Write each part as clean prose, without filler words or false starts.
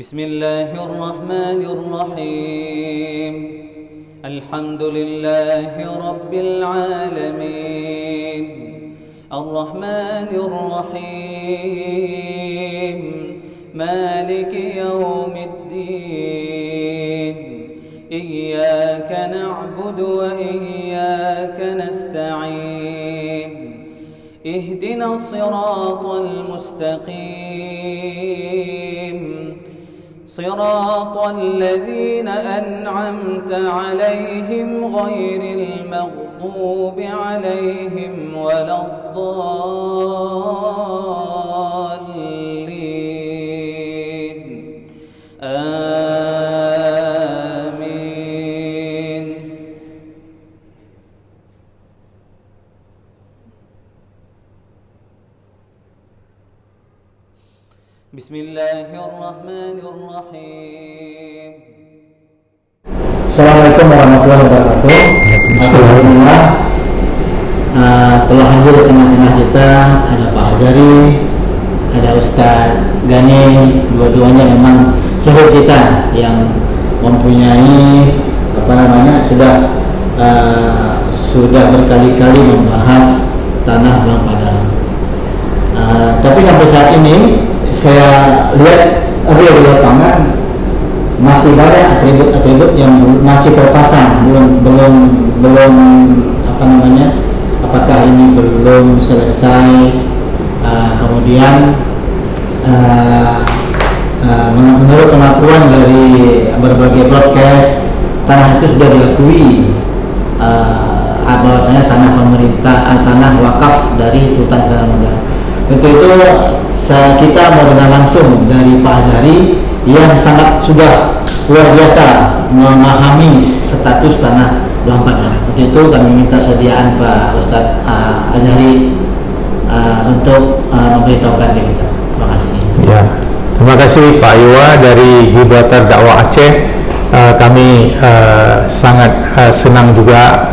بسم الله الرحمن الرحيم الحمد لله رب العالمين الرحمن الرحيم مالك يوم الدين إياك نعبد وإياك نستعين اهدنا الصراط المستقيم صراط الذين أنعمت عليهم غير المغضوب عليهم ولا الضالين آمين. بسم الله الرحمن الرحيم. Assalamualaikum warahmatullahi wabarakatuh. Alhamdulillah telah hadir di tengah-tengah kita ada Pak Azhari, ada Ustadz Gani, dua-duanya memang suhud kita yang mempunyai sudah berkali-kali membahas tanah Blang Padang. Tapi sampai saat ini saya lihat real di lapangan masih banyak atribut-atribut yang masih terpasang, belum apakah ini belum selesai, kemudian menurut pengakuan dari berbagai broadcast tanah itu sudah diakui bahwasanya tanah pemerintah, tanah wakaf dari Sultan Syahriman. Untuk itu kita mau dengar langsung dari Pak Azhari yang sangat sudah luar biasa memahami status tanah Blang Padang. Untuk itu kami minta sediaan Pak Ustadz Azhari untuk memberitahukan ke kita. Terima kasih. Ya, terima kasih Pak Iwa dari Gibraltar Dakwah Aceh. Kami sangat senang juga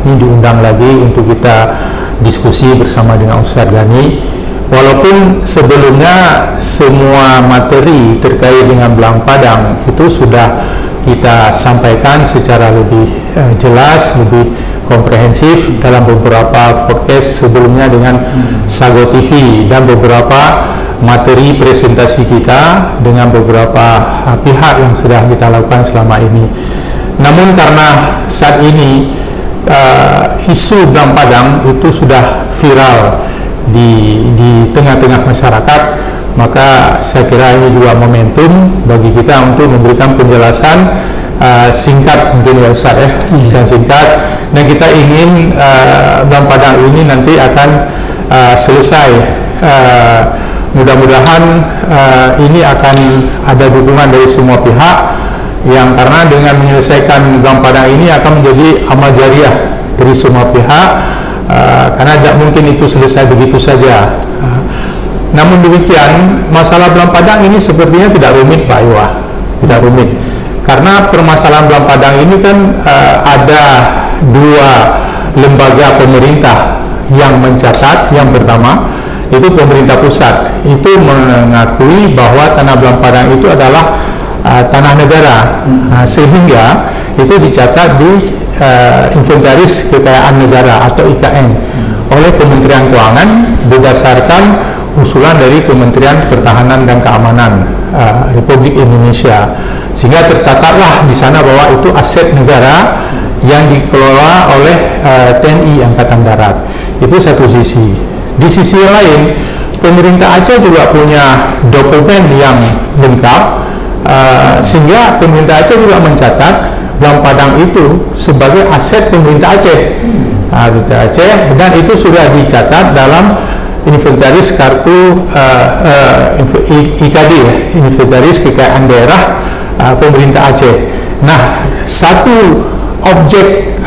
diundang lagi untuk kita diskusi bersama dengan Ustadz Gani. Walaupun sebelumnya semua materi terkait dengan Blang Padang itu sudah kita sampaikan secara lebih jelas, lebih komprehensif dalam beberapa podcast sebelumnya dengan Sago TV dan beberapa materi presentasi kita dengan beberapa pihak yang sudah kita lakukan selama ini. Namun karena saat ini isu Blang Padang itu sudah viral di tengah-tengah masyarakat, maka saya kira ini juga momentum bagi kita untuk memberikan penjelasan singkat mungkin ya Ustaz singkat, dan kita ingin Blang Padang ini nanti akan selesai. Mudah-mudahan ini akan ada dukungan dari semua pihak, yang karena dengan menyelesaikan Blang Padang ini akan menjadi amal jariah dari semua pihak, karena tidak mungkin itu selesai begitu saja. Namun demikian, masalah Blang Padang ini sepertinya tidak rumit Pak Iwa, tidak rumit, karena permasalahan Blang Padang ini kan ada dua lembaga pemerintah yang mencatat. Yang pertama itu pemerintah pusat, itu mengakui bahwa tanah Blang Padang itu adalah tanah negara, sehingga itu dicatat di inventaris kekayaan negara atau IKN oleh Kementerian Keuangan berdasarkan usulan dari Kementerian Pertahanan dan Keamanan Republik Indonesia, sehingga tercatatlah di sana bahwa itu aset negara yang dikelola oleh TNI Angkatan Darat. Itu satu sisi. Di sisi lain, pemerintah Aceh juga punya dokumen yang lengkap, sehingga pemerintah Aceh juga mencatat Blang Padang itu sebagai aset pemerintah Aceh, dan itu sudah dicatat dalam inventaris kartu IKD, inventaris kekayaan daerah pemerintah Aceh. Nah, satu objek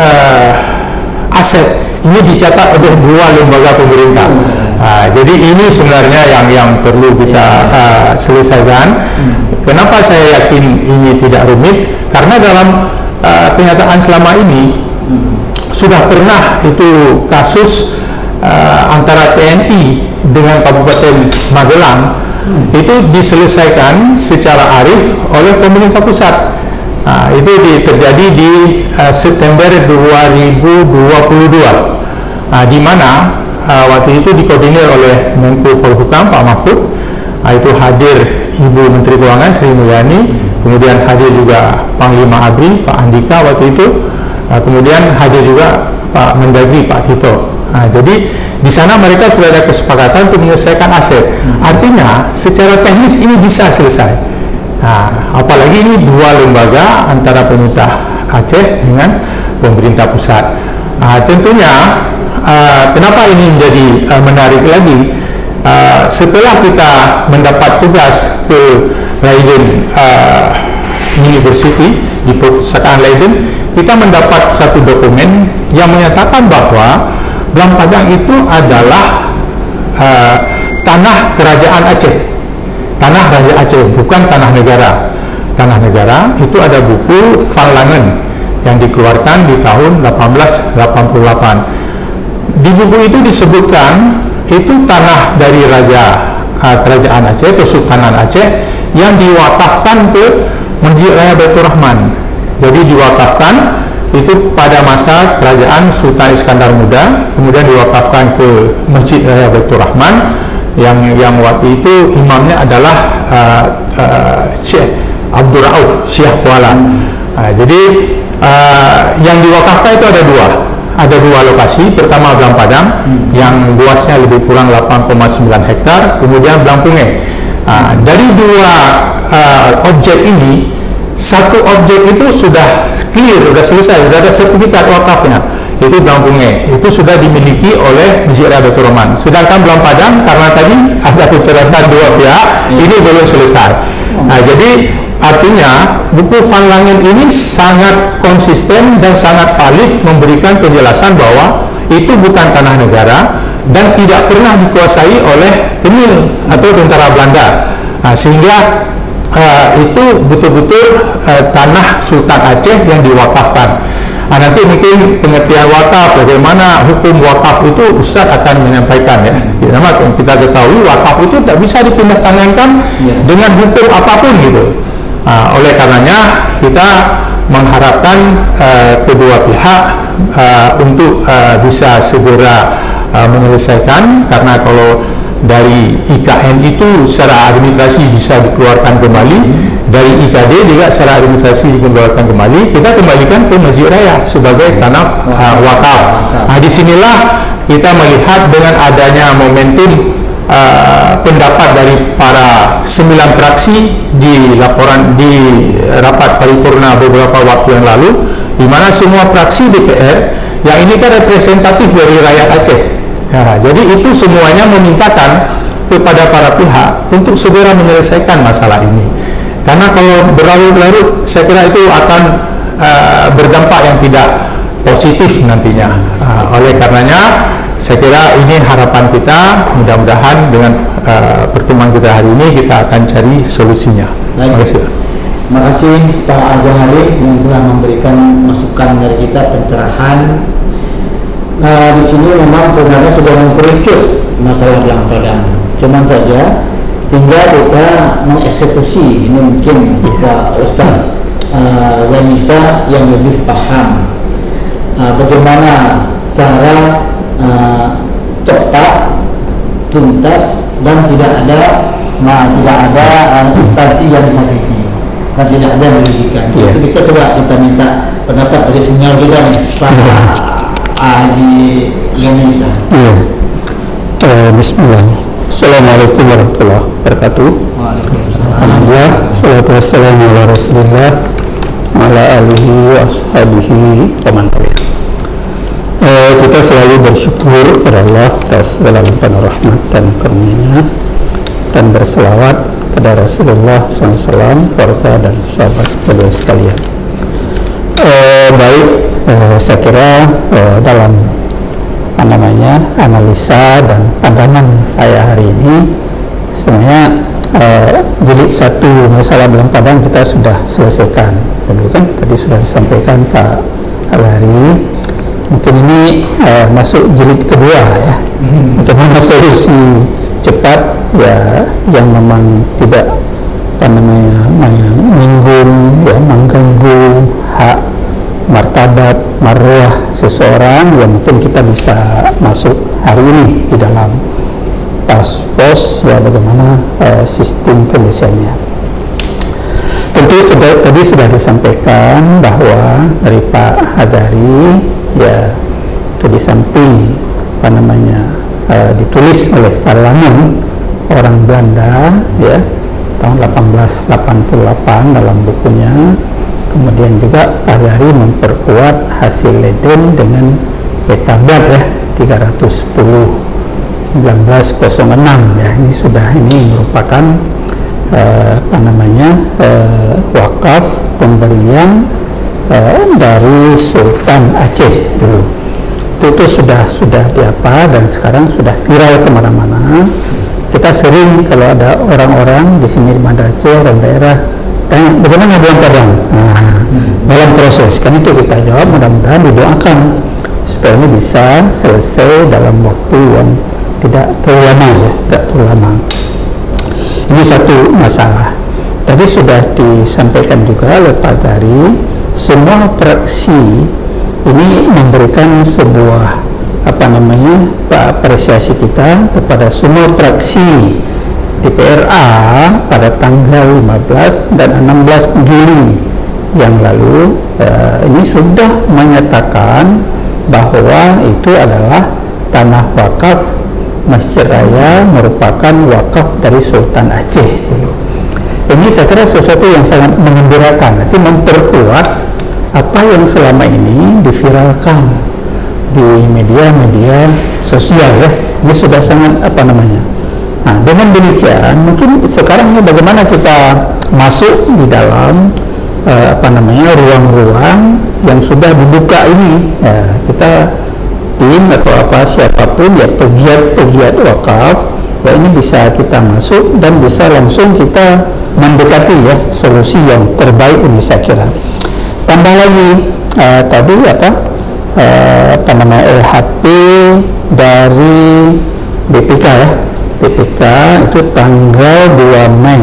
aset ini dicatat oleh dua lembaga pemerintah. Jadi ini sebenarnya yang perlu kita selesaikan. Kenapa saya yakin ini tidak rumit? Karena dalam kenyataan selama ini sudah pernah itu kasus antara TNI dengan Kabupaten Magelang itu diselesaikan secara arif oleh pemerintah pusat. Itu terjadi di September 2022, di mana waktu itu dikoordinir oleh Menko Polhukam Pak Mahfud. Itu hadir Ibu Menteri Keuangan Sri Mulyani, kemudian hadir juga Panglima ABRI Pak Andika waktu itu, kemudian hadir juga Pak Mendagri Pak Tito. Jadi di sana mereka sudah ada kesepakatan untuk menyelesaikan aset. Artinya secara teknis ini bisa selesai. Apalagi ini dua lembaga antara pemerintah Aceh dengan pemerintah pusat. Tentunya kenapa ini menjadi menarik lagi? Setelah kita mendapat tugas ke Leiden University di perpustakaan Leiden, kita mendapat satu dokumen yang menyatakan bahwa Belang Padang itu adalah tanah kerajaan Aceh, tanah Raja Aceh, bukan tanah negara. Tanah negara itu ada buku Van Langen yang dikeluarkan di tahun 1888. Di buku itu disebutkan itu tanah dari Raja Kerajaan Aceh, Kesultanan Aceh, yang diwakafkan ke Masjid Raya Baitur Rahman. Jadi diwakafkan itu pada masa kerajaan Sultan Iskandar Muda, kemudian diwakafkan ke Masjid Raya Baitur Rahman yang waktu itu imamnya adalah Syekh Abdul Rauf Syekh Kuala. Jadi yang diwakafkan itu ada dua lokasi. Pertama Belang Padang yang luasnya lebih kurang 8,9 hektar, kemudian Belang Punge. Dari dua objek ini, satu objek itu sudah clear, sudah selesai, sudah ada sertifikat wakafnya, itu Belang Punge, itu sudah dimiliki oleh Masjid Raya Baitur Rahman. Sedangkan Belang Padang, karena tadi ada perceraian dua pihak, ini belum selesai. Jadi artinya buku Van Langen ini sangat konsisten dan sangat valid memberikan penjelasan bahwa itu bukan tanah negara dan tidak pernah dikuasai oleh Kenil atau tentara Belanda. Sehingga itu betul-betul tanah Sultan Aceh yang diwakafkan. Nanti mungkin pengertian wakaf, bagaimana hukum wakaf itu Ustaz akan menyampaikan ya. Kita ketahui wakaf itu tidak bisa dipindah tangankan dengan hukum apapun gitu. Oleh karenanya kita mengharapkan kedua pihak untuk bisa segera menyelesaikan, karena kalau dari IKN itu secara administrasi bisa dikeluarkan kembali, dari IKD juga secara administrasi dikeluarkan kembali, kita kembalikan ke Masjid Raya sebagai tanah wakaf. Disinilah kita melihat dengan adanya momentum pendapat dari para 9 fraksi di rapat paripurna beberapa waktu yang lalu, di mana semua fraksi DPR yang ini kan representatif dari rakyat Aceh. Jadi itu semuanya memintakan kepada para pihak untuk segera menyelesaikan masalah ini, karena kalau berlarut-larut saya kira itu akan berdampak yang tidak positif nantinya. Oleh karenanya saya kira ini harapan kita, mudah-mudahan dengan pertemuan kita hari ini kita akan cari solusinya. Terima kasih. Terima kasih Pak Azhari yang telah memberikan masukan dari kita, pencerahan. Di sini memang sebenarnya sudah mengkerucut masalah Belang Padang. Cuman saja tinggal kita mengeksekusi. Ini mungkin Pak Ustaz Yanisa yang lebih paham bagaimana cara cepat, tuntas, dan tidak ada instansi yang disakiti dan tidak ada yang merugikan. Itu kita coba minta pendapat dari senior kita nih, Pak Haji Yanisa. Bismillah. Assalamualaikum warahmatullahi wabarakatuh. Alhamdulillah, salatu wassalamu ala Rasulillah wa ala alihi wa ashabihi wa man tabi'ah. Kita selalu bersyukur kepada Allah atas segala limpahan rahmat dan karunia, dan berselawat pada Rasulullah SAW, keluarga dan sahabat beliau sekalian. Saya kira dalam analisa dan pandangan saya hari ini, sebenarnya jilid 1 masalah Belang Padang kita sudah selesaikan, kan tadi sudah disampaikan Pak Al-Hari. Mungkin ini masuk jilid kedua ya, bagaimana solusi cepat ya, yang memang tidak menyinggung ya, mengganggu hak martabat marwah seseorang, ya mungkin kita bisa masuk hari ini di dalam task force ya, bagaimana sistem penyelesaiannya. Tentu tadi sudah disampaikan bahwa dari Pak Hadari ya, itu di samping ditulis oleh kalangan orang Belanda ya tahun 1888 dalam bukunya. Kemudian juga Pak Hadari memperkuat hasil Leiden dengan peta Blad ya 310/1906 ya, ini merupakan wakaf pemberian dari Sultan Aceh dulu. Itu sudah dan sekarang sudah viral kemana-mana. Kita sering kalau ada orang-orang di sini di Banda Aceh, orang daerah tanya bagaimana bulan Padang. Dalam proses kan itu kita jawab, mudah-mudahan didoakan supaya ini bisa selesai dalam waktu yang tidak terlalu lama. Ini satu masalah. Tadi sudah disampaikan juga oleh Pak Dari, semua praksi ini memberikan sebuah apresiasi kita kepada semua praksi DPRA pada tanggal 15 dan 16 Juli yang lalu. Ini sudah menyatakan bahwa itu adalah tanah wakaf Masjid Raya, merupakan wakaf dari Sultan Aceh. Ini saya kira sesuatu yang sangat mengembirakan, nanti memperkuat apa yang selama ini diviralkan di media-media sosial ya. Ini sudah sangat Nah, dengan demikian mungkin sekarang ini bagaimana kita masuk di dalam ruang-ruang yang sudah dibuka ini ya, kita tim atau siapapun ya, pegiat wakaf ya, ini bisa kita masuk dan bisa langsung kita mendekati ya solusi yang terbaik ini saya kira. Tambah lagi tadi LHP dari BPK ya, BPK itu tanggal 2 Mei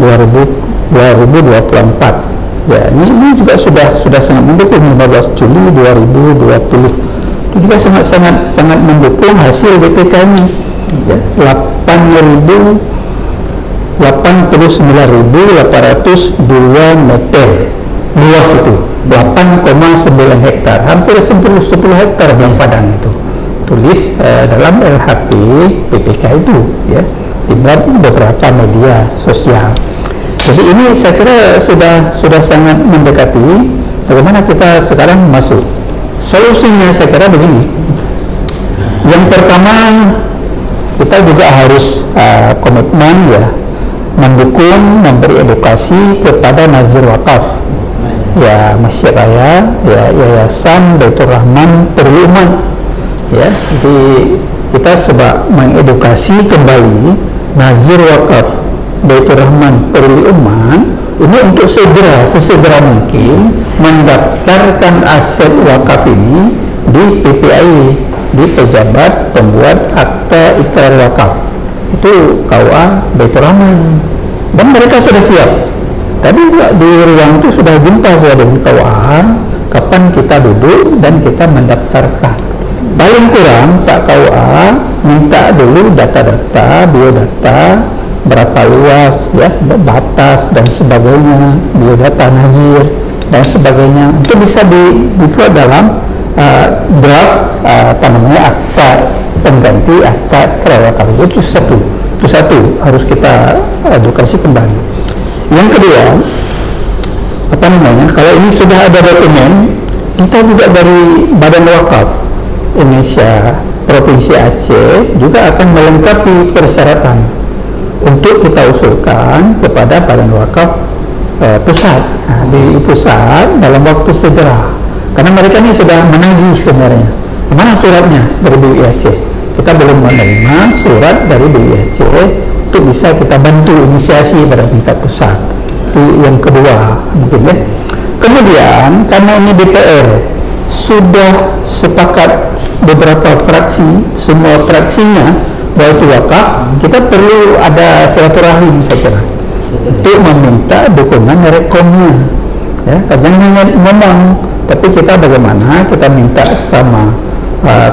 2024 ya, ini juga sudah sangat mendukung. 15 Juli 2020 itu juga sangat mendukung hasil BPK ini ya, 89.802 meter luas, itu 8,9 hektar, hampir 10 hektar Bang Padang itu tulis dalam LHP BPK itu ya, dibuat beberapa media sosial. Jadi ini saya kira sudah sangat mendekati. Bagaimana kita sekarang masuk? Solusinya saya kira begini. Yang pertama, kita juga harus komitmen ya, mendukung, memberi edukasi kepada nazir wakaf ya, Masjid Raya ya, Yayasan Baitur Rahman Peduli Umat ya. Jadi kita coba mengedukasi kembali nazir wakaf Baitur Rahman Peduli Umat ini untuk sesegera mungkin mendaftarkan aset wakaf ini di PPAI, di pejabat pembuat akta ikrar wakaf, itu KUA Baitur Rahman, dan mereka sudah siap. Tadi di ruang itu sudah jumpa saya dengan KUA, kapan kita duduk dan kita mendaftarkan. Paling kurang Pak KUA minta dulu data-data, biodata, berapa luas ya, batas dan sebagainya, biodata nazir dan sebagainya, itu bisa dibuat dalam draft akta pengganti akta ikrar wakaf. Itu satu harus kita edukasi kembali. Yang kedua, kalau ini sudah ada dokumen, kita juga dari Badan Wakaf Indonesia Provinsi Aceh juga akan melengkapi persyaratan untuk kita usulkan kepada Badan Wakaf pusat. Di pusat dalam waktu segera, karena mereka ini sudah menagih sebenarnya. Mana suratnya dari BWI Aceh? Kita belum menerima surat dari BWI Aceh untuk bisa kita bantu inisiasi pada tingkat pusat. Itu yang kedua mungkin ya. Kemudian karena ini DPR sudah sepakat beberapa fraksi, semua fraksinya bahwa itu wakaf, kita perlu ada silaturahim saya kira untuk meminta dukungan rekomnya, ya, jangan hanya ngomong, tapi kita bagaimana kita minta sama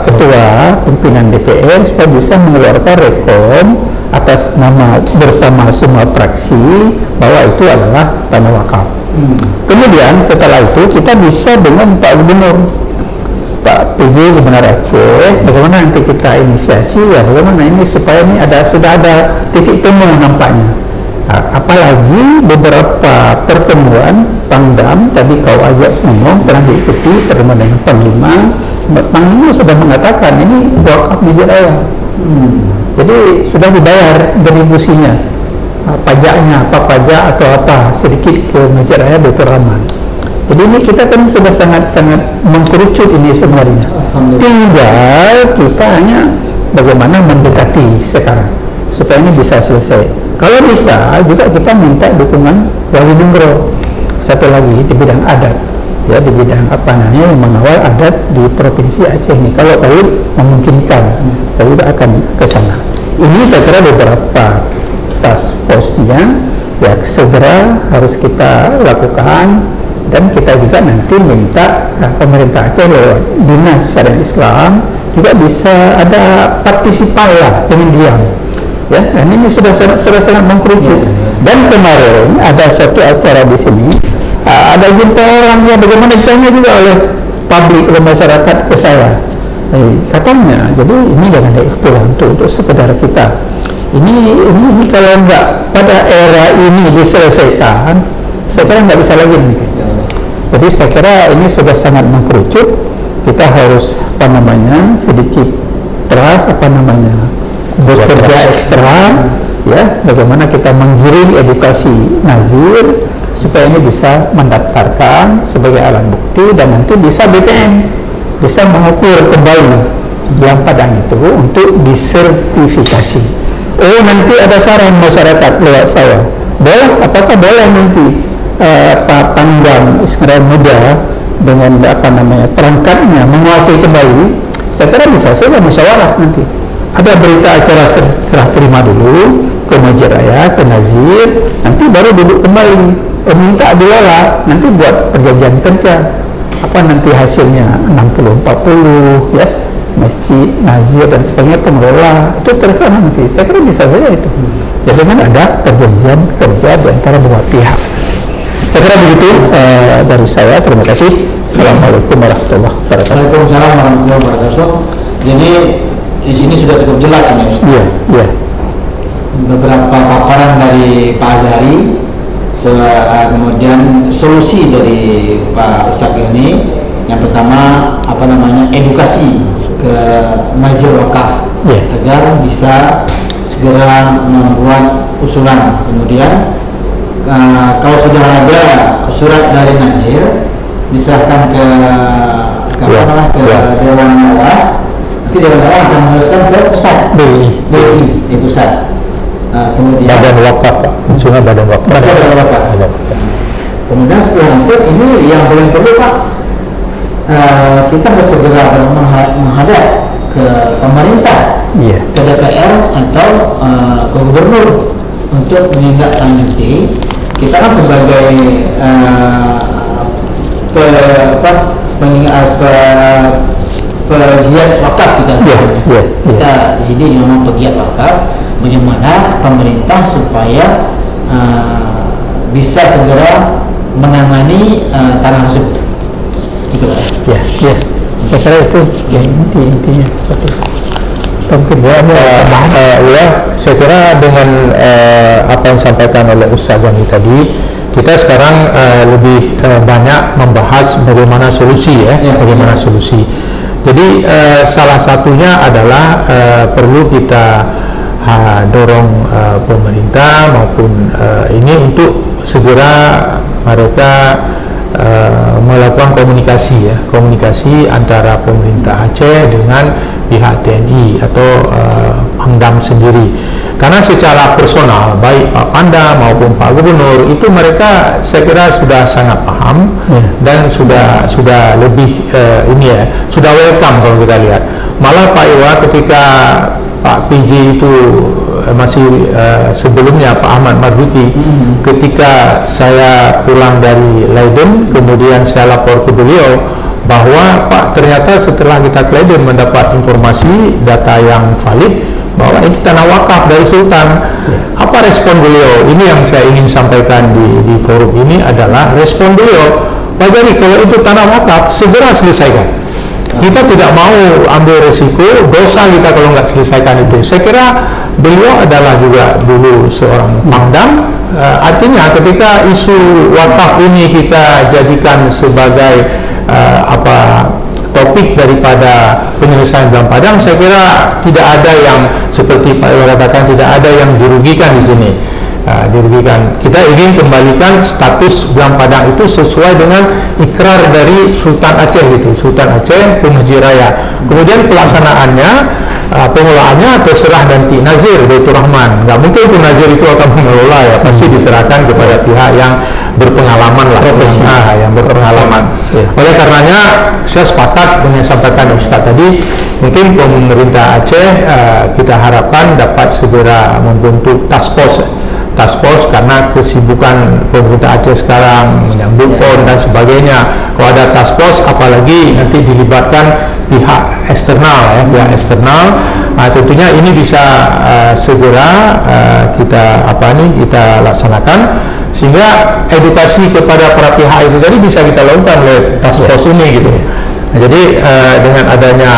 ketua pimpinan DPR supaya bisa mengeluarkan rekom atas nama bersama semua fraksi bahwa itu adalah tanah wakaf. Kemudian setelah itu kita bisa dengan Pak Gubernur, Pak PJ Gubernur Aceh, bagaimana nanti kita inisiasi ya, bagaimana ini supaya ini sudah ada titik temu nampaknya. Apalagi beberapa pertemuan Pangdam tadi kau ajak ngomong pernah diikuti pertemuan dengan Panglima sudah mengatakan ini wakaf Masjid Raya. Jadi sudah dibayar distribusinya, pajaknya apa pajak atau apa sedikit ke Masjid Raya Baitur Rahman. Jadi ini kita kan sudah sangat mengkerucut ini sebenarnya. Tinggal kita hanya bagaimana mendekati sekarang supaya ini bisa selesai. Kalau bisa juga kita minta dukungan Wali Nenggro satu lagi di bidang adat, ya, di bidang apa namanya yang mengawal adat di provinsi Aceh ini. Kalau memungkinkan, kita akan ke sana. Ini saya kira beberapa task force-nya ya segera harus kita lakukan, dan kita juga nanti minta pemerintah Aceh lewat Dinas Syariat Islam juga bisa ada partisipan lah, jangan diam. Ya, dan ini sudah sangat mengkerucut. Dan kemarin ada satu acara di sini, ada jumpa orang yang bagaimana ditanya juga oleh publik, oleh masyarakat ke saya. Katanya, jadi ini jangan ada ikhtiar untuk sekedar kita. Ini kalau enggak pada era ini diselesaikan, saya kira nggak bisa lagi nih. Jadi saya kira ini sudah sangat mengkerucut. Kita harus sedikit keras bekerja ekstra, ya, bagaimana kita menggiring edukasi nazir supaya ini bisa mendaftarkan sebagai alat bukti, dan nanti bisa BPN bisa mengukur kembali yang padang itu untuk disertifikasi. Nanti ada saran masyarakat lewat saya, apakah boleh nanti Pak Pangdam Iskandar Muda dengan perangkatnya menguasai kembali? Saya kira bisa saja musyawarah nanti. Ada berita acara serah terima dulu ke Masjid Raya, ke Nazir, nanti baru duduk kembali, minta diolah, nanti buat perjanjian kerja. Apa nanti hasilnya 60-40, ya, masjid, Nazir dan sebagainya, pengelola, itu terserah nanti. Saya kira bisa saja itu. Jadi kan ada perjanjian kerja di antara dua pihak. Saya kira begitu dari saya. Terima kasih. Assalamualaikum warahmatullahi wabarakatuh. Waalaikumsalam warahmatullahi wabarakatuh. Jadi di sini sudah cukup jelas ini, Ustaz. Iya. Beberapa paparan dari Pak Azhari, kemudian solusi dari Pak Ustaz ini. Yang pertama edukasi ke Nazir Wakaf, agar bisa segera membuat usulan. Kemudian kalau sudah ada surat dari Nazir, diserahkan ke Dewan Dakwah. Nanti Dewan Dakwah akan meneruskan ke pusat BI di pusat. Kemudian Badan Wakaf, maksudnya Badan Wakaf. Kemudian setelah itu, ini yang paling perlu Pak, kita harus segera menghadap ke pemerintah, ke DPR atau ke Gubernur untuk menindaklanjuti. Kita kan sebagai pegiat wakaf kita di sini memang pegiat wakaf. Bagaimana pemerintah supaya bisa segera menangani tanah tersebut, gitu Pak. Saya kira itu yang intinya seperti itu. Saya kira dengan apa yang disampaikan oleh Ustaz Jami tadi, kita sekarang lebih banyak membahas bagaimana solusi, bagaimana solusi. Jadi salah satunya adalah perlu kita dorong pemerintah maupun ini untuk segera mereka melakukan komunikasi antara pemerintah Aceh dengan pihak TNI atau Pangdam sendiri, karena secara personal baik Pak Pangdam maupun Pak Gubernur itu mereka saya kira sudah sangat paham dan sudah lebih sudah welcome kalau kita lihat. Malah Pak Iwa ketika Pak PJ itu masih sebelumnya Pak Ahmad Marzuki, ketika saya pulang dari Leiden, kemudian saya lapor ke beliau bahwa Pak, ternyata setelah kita ke Leiden mendapat informasi data yang valid bahwa ini tanah wakaf dari Sultan. Apa respon beliau? Ini yang saya ingin sampaikan di forum ini adalah respon beliau, Pak Jari, kalau itu tanah wakaf segera selesaikan. Kita tidak mau ambil resiko dosa kita kalau nggak selesaikan itu. Saya kira beliau adalah juga dulu seorang pangdam. Artinya ketika isu wakaf ini kita jadikan sebagai topik daripada penyelesaian Belang Padang, saya kira tidak ada yang seperti Pak Iwan katakan, tidak ada yang dirugikan di sini. Dirugikan. Kita ingin kembalikan status Belang Padang itu sesuai dengan ikrar dari Sultan Aceh itu, Sultan Aceh Pemuji Raya. Kemudian pelaksanaannya, pengelolaannya terserah nanti Nazir Baitur Rahman. Nggak mungkin pun Nazir itu akan mengelola, ya pasti diserahkan kepada pihak yang berpengalaman lah, yang berpengalaman. Oleh karenanya saya sepakat dengan sampaikan Ustaz tadi, mungkin pemerintah Aceh kita harapkan dapat segera membentuk task force karena kesibukan pemerintah Aceh sekarang menyambut PON dan sebagainya. Kalau ada task force, apalagi nanti dilibatkan pihak eksternal, tentunya ini bisa segera kita laksanakan, sehingga edukasi kepada para pihak itu tadi bisa kita lakukan oleh task force ini gitu. Nah, jadi dengan adanya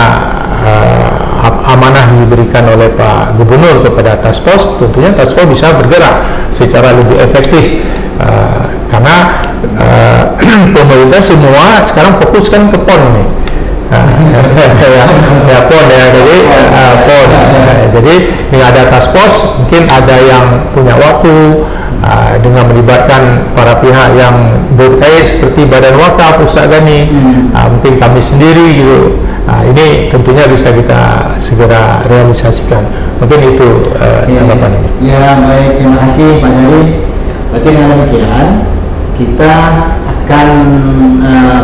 amanah diberikan oleh Pak Gubernur kepada task force, tentunya task force bisa bergerak secara lebih efektif, karena pemerintah semua sekarang fokuskan ke PON ini. PON ya, jadi PON. Jadi dengan ada task force, mungkin ada yang punya waktu dengan melibatkan para pihak yang berkait seperti Badan Wakaf, Ustaz Gani, mungkin kami sendiri gitu. Ini tentunya bisa kita segera realisasikan. Mungkin itu tanggapan ini. Ya, baik, terima kasih Pak Jari. Berarti dengan demikian kita akan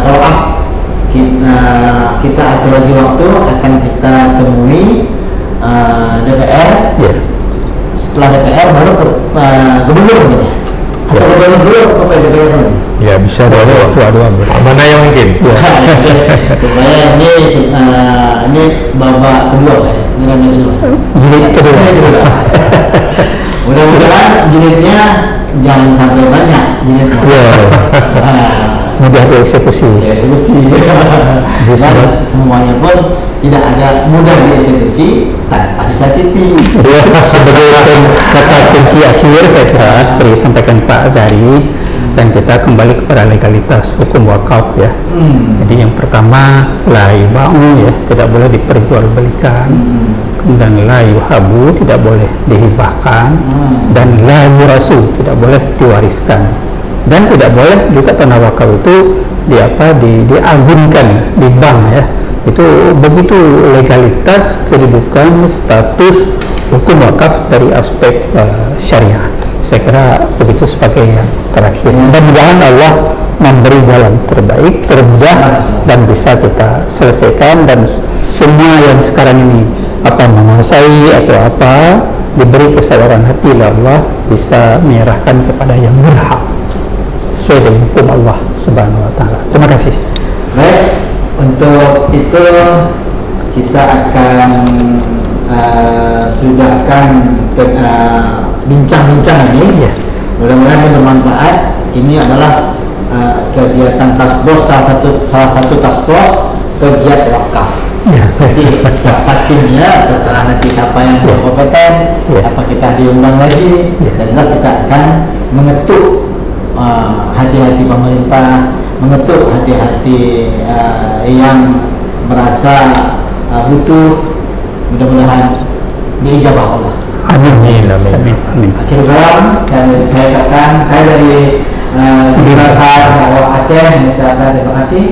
follow up. Kita atur lagi waktu, akan kita temui DPR. Setelah DPR baru ke Gubernur gitu. Atau Gubernur dulu atau ke DPR dulu? Ya, bisa dua. Mana yang mungkin? Supaya ini babak kedua kan? Jilid kedua. Mudah-mudahan jilidnya jangan sampai banyak jilidnya. Mudah dieksekusi. Dan semuanya pun tidak ada mudah dieksekusi tanpa disakiti. Sebagai kata kunci akhir saya kira seperti disampaikan Pak Zari, dan kita kembali kepada legalitas hukum wakaf ya. Jadi yang pertama la yuba'u ya, tidak boleh diperjualbelikan. Kemudian la yuhabu, tidak boleh dihibahkan, dan la yurasu, tidak boleh diwariskan. Dan tidak boleh juga tanah wakaf itu diagunkan di bank ya. Itu begitu legalitas, kedudukan, status hukum wakaf dari aspek syariah. Saya kira begitu sebagai yang terakhir. Mudah-mudahan Allah memberi jalan terbaik, termudah, dan bisa kita selesaikan, dan semua yang sekarang ini menguasai atau diberi kesadaran hati oleh Allah, bisa menyerahkan kepada yang berhak sesuai dengan hukum Allah Subhanahu wa Ta'ala. Terima kasih. Baik, untuk itu kita akan sudahkan bincang-bincang ini. Mudah-mudahan ini bermanfaat. Ini adalah kegiatan task force, salah satu task force pegiat wakaf. Jadi siapa timnya terserah nanti siapa yang berkompeten, apa kita diundang lagi, dan jelas kita akan mengetuk hati-hati pemerintah, mengetuk hati-hati yang merasa butuh. Mudah-mudahan diijabah Allah. Amin. Akhir kalam, dan saya katakan, saya dari Masyarakat Dakwah Aceh mengucapkan terima kasih.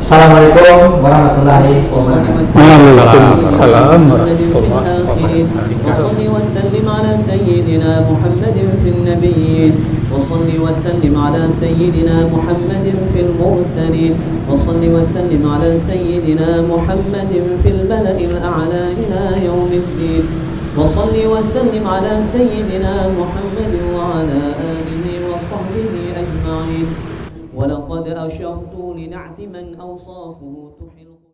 Assalamualaikum warahmatullahi wabarakatuh. Waalaikumsalam warahmatullahi وصل وسلم على سيدنا محمد في النبيين وصل وسلم على سيدنا محمد في المرسلين وصل وسلم على سيدنا محمد في الملأ الأعلى إلى يوم الدين وصل وسلم على سيدنا محمد وعلى آله وصحبه أجمعين ولقد أشرت لنعت من أوصافه تحل